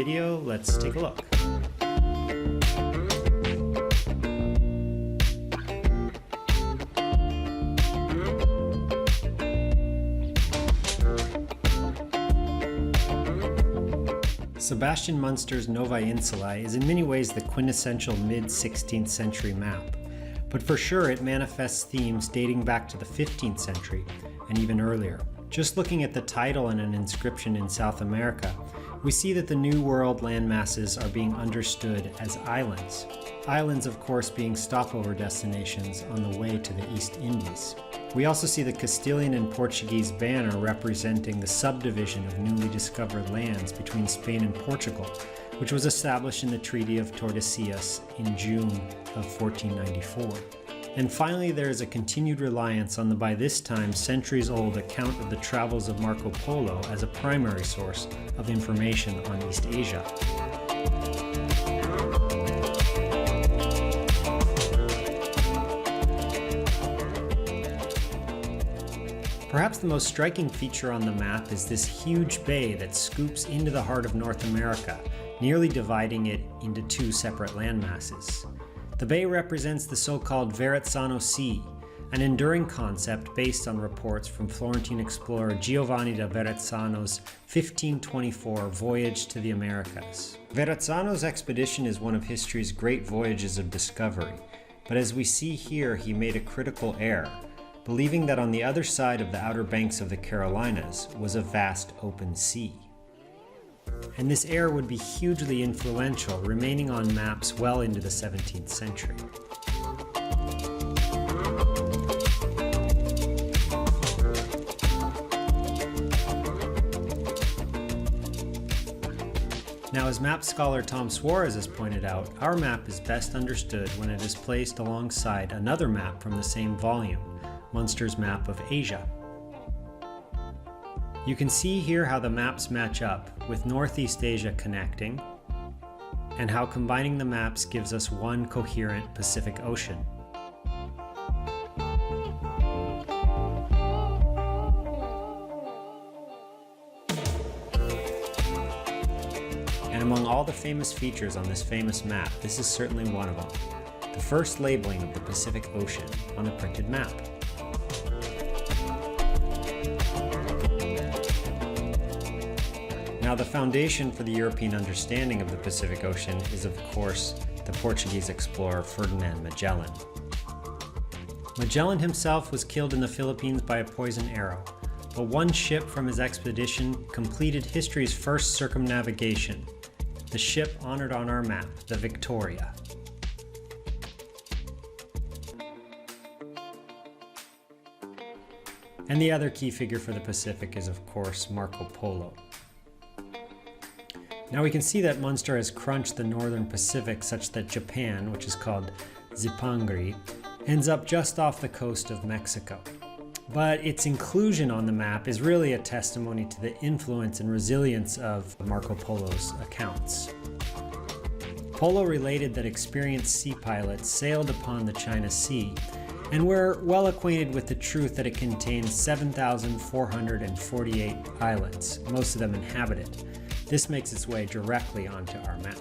video, let's take a look. Sebastian Munster's Novae Insulae is in many ways the quintessential mid-16th century map, but for sure it manifests themes dating back to the 15th century and even earlier. Just looking at the title and an inscription in South America, we see that the New World landmasses are being understood as islands. Islands, of course, being stopover destinations on the way to the East Indies. We also see the Castilian and Portuguese banner representing the subdivision of newly discovered lands between Spain and Portugal, which was established in the Treaty of Tordesillas in June of 1494. And finally, there is a continued reliance on the by this time centuries-old account of the travels of Marco Polo as a primary source of information on East Asia. Perhaps the most striking feature on the map is this huge bay that scoops into the heart of North America, nearly dividing it into two separate landmasses. The bay represents the so-called Verrazzano Sea, an enduring concept based on reports from Florentine explorer Giovanni da Verrazzano's 1524 voyage to the Americas. Verrazzano's expedition is one of history's great voyages of discovery, but as we see here, he made a critical error, believing that on the other side of the outer banks of the Carolinas was a vast open sea. And this error would be hugely influential, remaining on maps well into the 17th century. Now, as map scholar Tom Suarez has pointed out, our map is best understood when it is placed alongside another map from the same volume, Munster's map of Asia. You can see here how the maps match up, with Northeast Asia connecting, and how combining the maps gives us one coherent Pacific Ocean. And among all the famous features on this famous map, this is certainly one of them. The first labeling of the Pacific Ocean on a printed map. Now, the foundation for the European understanding of the Pacific Ocean is, of course, the Portuguese explorer Ferdinand Magellan. Magellan himself was killed in the Philippines by a poison arrow, but one ship from his expedition completed history's first circumnavigation, the ship honored on our map, the Victoria. And the other key figure for the Pacific is, of course, Marco Polo. Now we can see that Munster has crunched the northern Pacific such that Japan, which is called Zipangri, ends up just off the coast of Mexico. But its inclusion on the map is really a testimony to the influence and resilience of Marco Polo's accounts. Polo related that experienced sea pilots sailed upon the China Sea and were well acquainted with the truth that it contains 7,448 islands, most of them inhabited. This makes its way directly onto our map.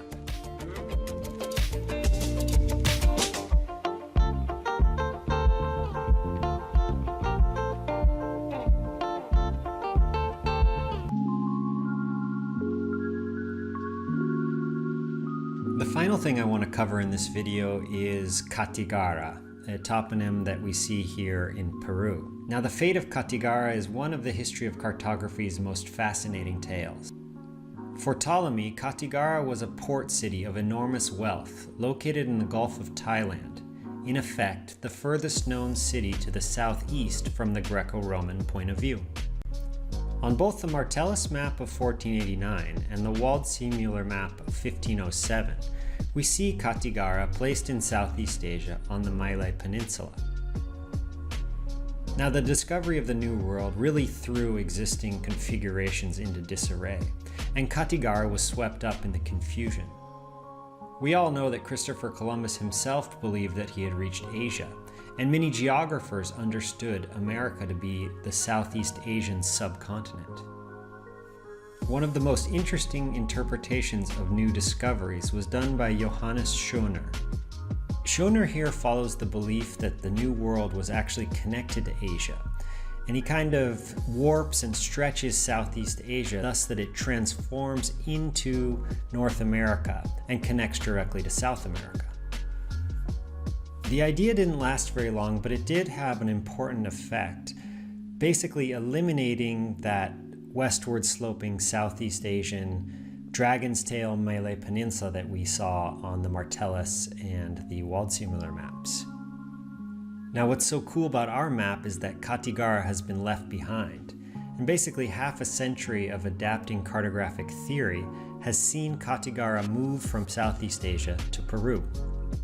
The final thing I want to cover in this video is Cattigara, a toponym that we see here in Peru. Now, the fate of Cattigara is one of the history of cartography's most fascinating tales. For Ptolemy, Cattigara was a port city of enormous wealth, located in the Gulf of Thailand, in effect the furthest known city to the southeast from the Greco-Roman point of view. On both the Martellus map of 1489 and the Wald-Seemuller map of 1507, we see Cattigara placed in Southeast Asia on the Malay Peninsula. Now, the discovery of the New World really threw existing configurations into disarray, and Cattigara was swept up in the confusion. We all know that Christopher Columbus himself believed that he had reached Asia, and many geographers understood America to be the Southeast Asian subcontinent. One of the most interesting interpretations of new discoveries was done by Johannes Schoner. Schoner here follows the belief that the New World was actually connected to Asia, and he kind of warps and stretches Southeast Asia thus that it transforms into North America and connects directly to South America. The idea didn't last very long, but it did have an important effect, basically eliminating that westward sloping Southeast Asian Dragon's Tail Malay Peninsula that we saw on the Martellus and the Waldseemüller maps. Now what's so cool about our map is that Kathiawar has been left behind, and basically half a century of adapting cartographic theory has seen Kathiawar move from Southeast Asia to Peru.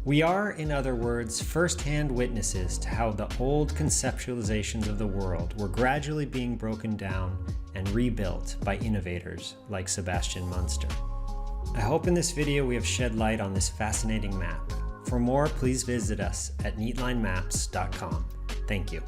We are, in other words, first-hand witnesses to how the old conceptualizations of the world were gradually being broken down and rebuilt by innovators like Sebastian Munster. I hope in this video we have shed light on this fascinating map. For more, please visit us at neatlinemaps.com. Thank you.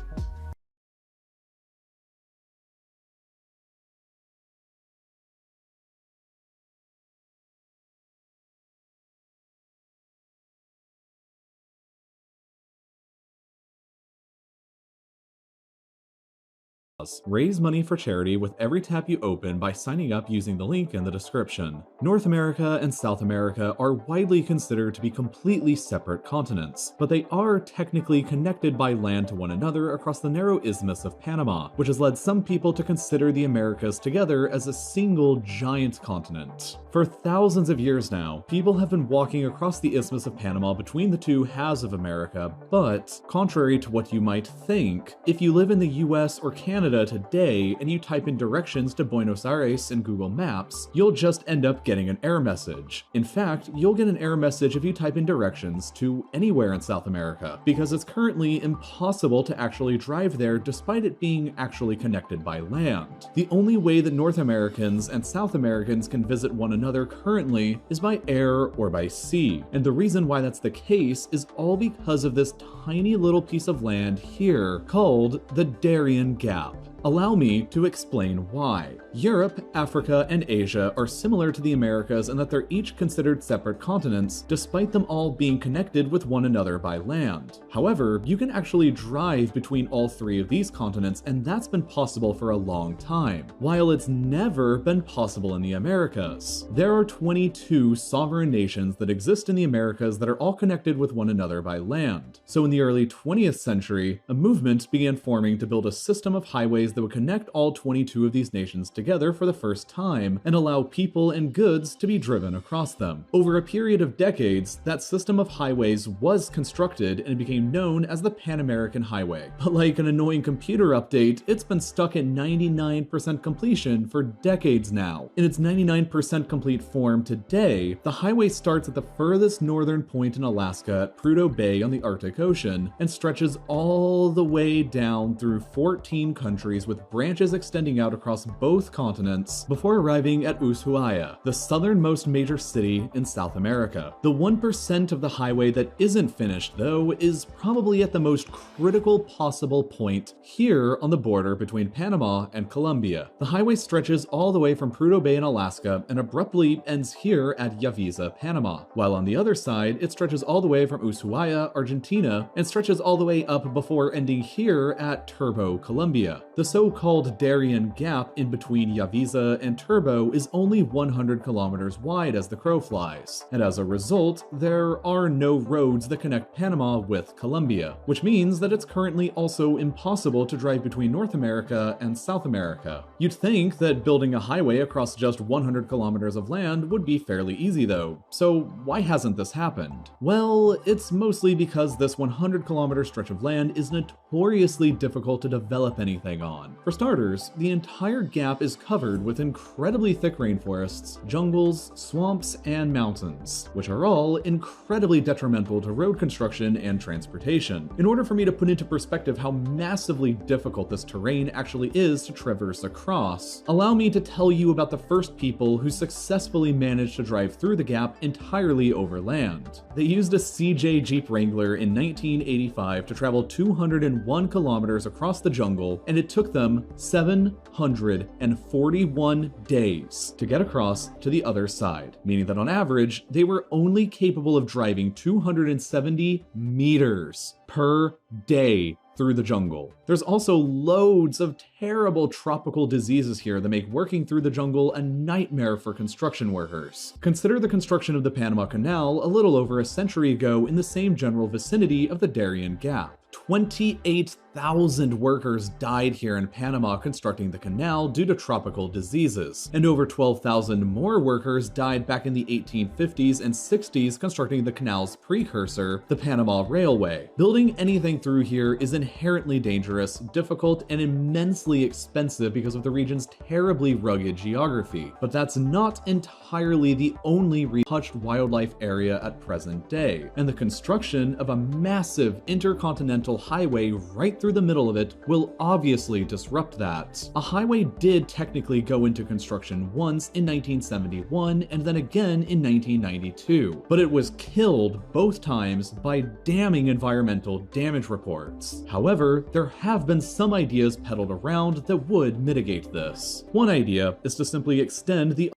Raise money for charity with every tab you open by signing up using the link in the description. North America and South America are widely considered to be completely separate continents, but they are technically connected by land to one another across the narrow Isthmus of Panama, which has led some people to consider the Americas together as a single giant continent. For thousands of years now, people have been walking across the Isthmus of Panama between the two halves of America, but contrary to what you might think, if you live in the US or Canada today and you type in directions to Buenos Aires in Google Maps, you'll just end up getting an error message. In fact, you'll get an error message if you type in directions to anywhere in South America, because it's currently impossible to actually drive there despite it being actually connected by land. The only way that North Americans and South Americans can visit one another currently is by air or by sea. And the reason why that's the case is all because of this tiny little piece of land here called the Darien Gap. Allow me to explain why. Europe, Africa, and Asia are similar to the Americas in that they're each considered separate continents, despite them all being connected with one another by land. However, you can actually drive between all three of these continents, and that's been possible for a long time, while it's never been possible in the Americas. There are 22 sovereign nations that exist in the Americas that are all connected with one another by land. So in the early 20th century, a movement began forming to build a system of highways that would connect all 22 of these nations together for the first time and allow people and goods to be driven across them. Over a period of decades, that system of highways was constructed and it became known as the Pan American Highway. But like an annoying computer update, it's been stuck at 99% completion for decades now. In its 99% complete form today, the highway starts at the furthest northern point in Alaska at Prudhoe Bay on the Arctic Ocean and stretches all the way down through 14 countries with branches extending out across both continents before arriving at Ushuaia, the southernmost major city in South America. The 1% of the highway that isn't finished, though, is probably at the most critical possible point here on the border between Panama and Colombia. The highway stretches all the way from Prudhoe Bay in Alaska and abruptly ends here at Yavisa, Panama, while on the other side, it stretches all the way from Ushuaia, Argentina, and stretches all the way up before ending here at Turbo, Colombia. The so-called Darien Gap in between Yavisa and Turbo is only 100 kilometers wide as the crow flies, and as a result, there are no roads that connect Panama with Colombia, which means that it's currently also impossible to drive between North America and South America. You'd think that building a highway across just 100 kilometers of land would be fairly easy though, so why hasn't this happened? Well, it's mostly because this 100-kilometer stretch of land is notoriously difficult to develop anything on. For starters, the entire gap is covered with incredibly thick rainforests, jungles, swamps, and mountains, which are all incredibly detrimental to road construction and transportation. In order for me to put into perspective how massively difficult this terrain actually is to traverse across, allow me to tell you about the first people who successfully managed to drive through the gap entirely over land. They used a CJ Jeep Wrangler in 1985 to travel 201 kilometers across the jungle, and it took took them 741 days to get across to the other side, meaning that on average, they were only capable of driving 270 meters per day through the jungle. There's also loads of terrible tropical diseases here that make working through the jungle a nightmare for construction workers. Consider the construction of the Panama Canal a little over a century ago in the same general vicinity of the Darien Gap. 28,000 workers died here in Panama constructing the canal due to tropical diseases, and over 12,000 more workers died back in the 1850s and 60s constructing the canal's precursor, the Panama Railway. Building anything through here is inherently dangerous, difficult, and immensely expensive because of the region's terribly rugged geography. But that's not entirely the only untouched wildlife area at present day, and the construction of a massive intercontinental highway right through the middle of it will obviously disrupt that. A highway did technically go into construction once in 1971 and then again in 1992, but it was killed both times by damning environmental damage reports. However, there have been some ideas peddled around that would mitigate this. One idea is to simply extend the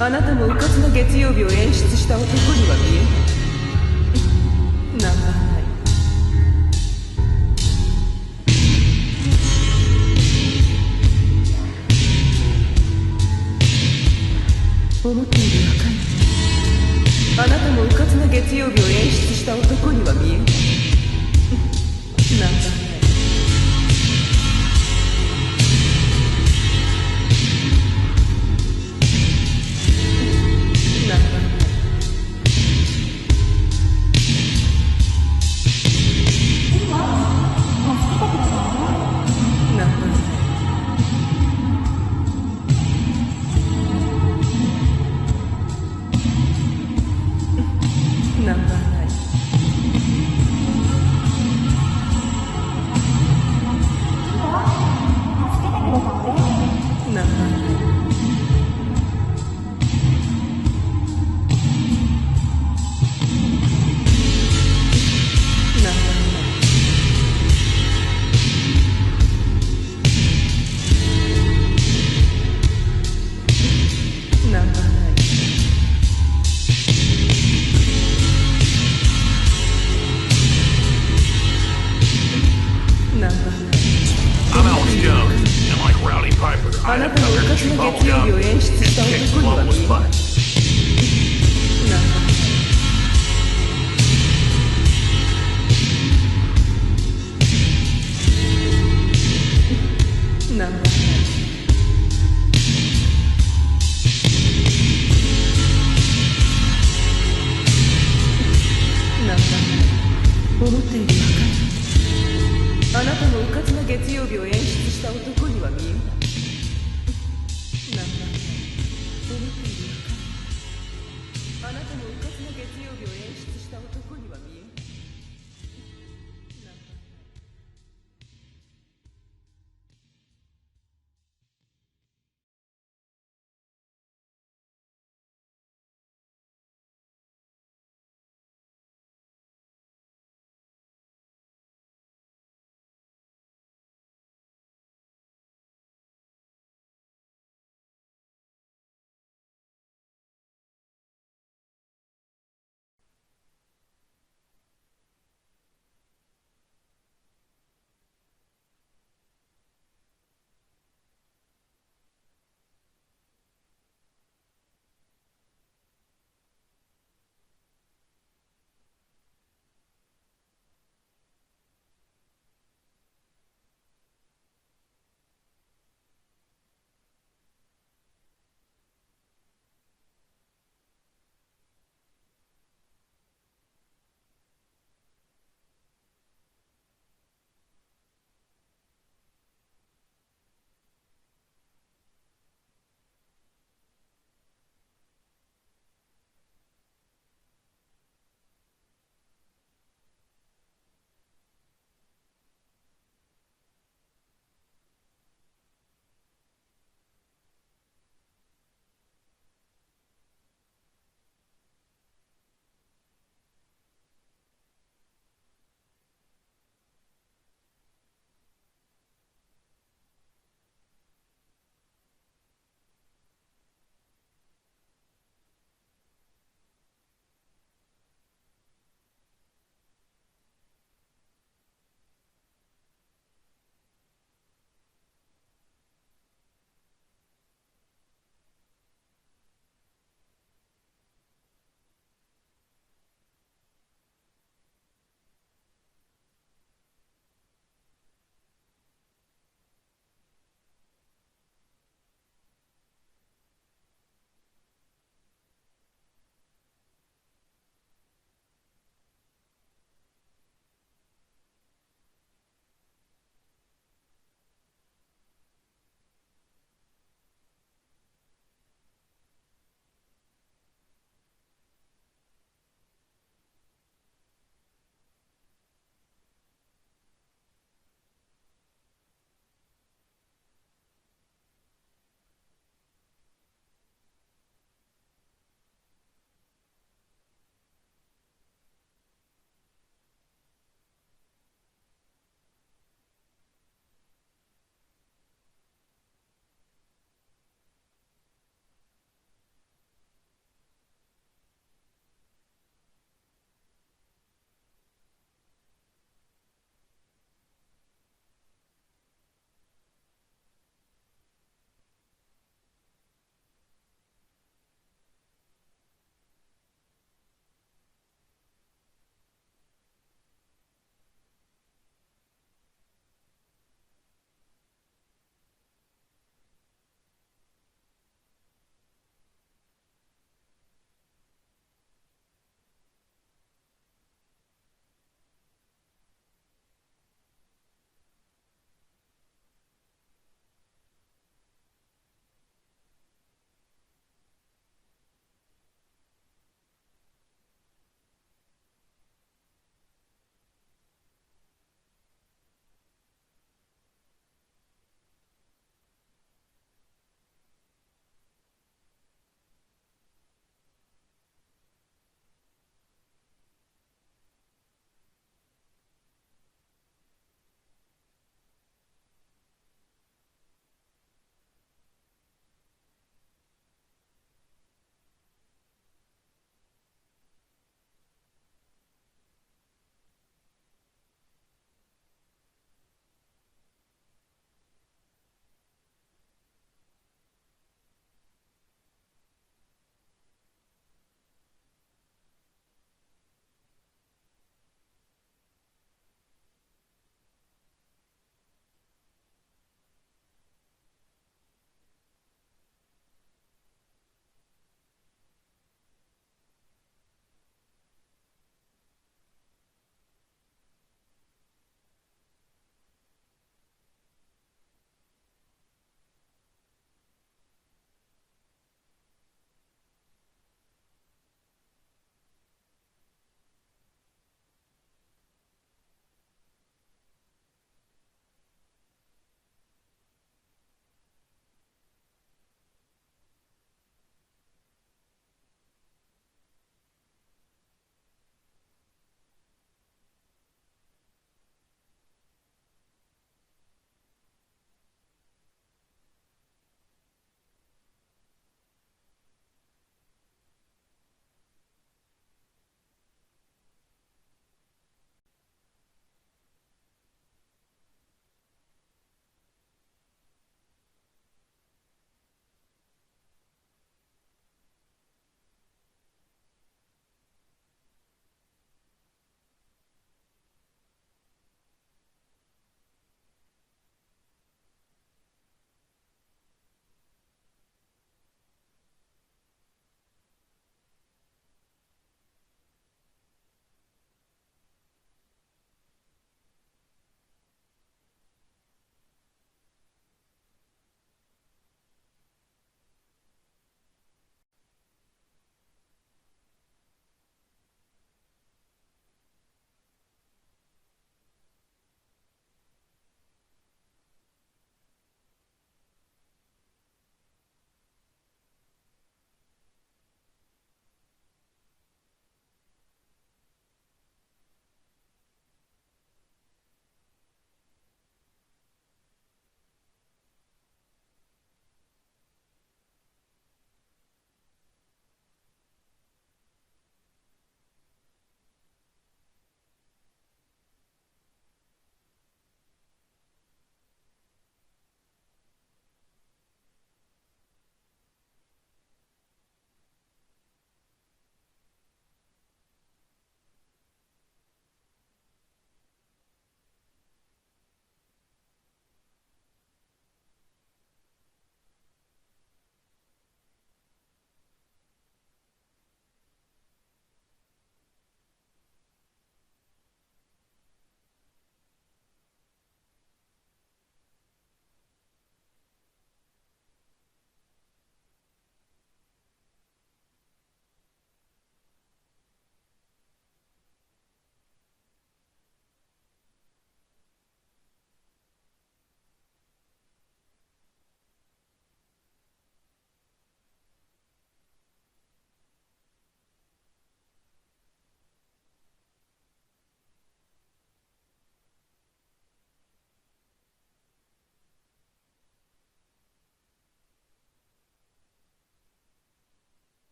あなたもうかつな月曜日を演出した男には見えない。なんだない。思っている若いね。あなたもうかつな月曜日を演出した男には見えない。なんだない。あなたのうかつな月曜日を演出した男には見えない。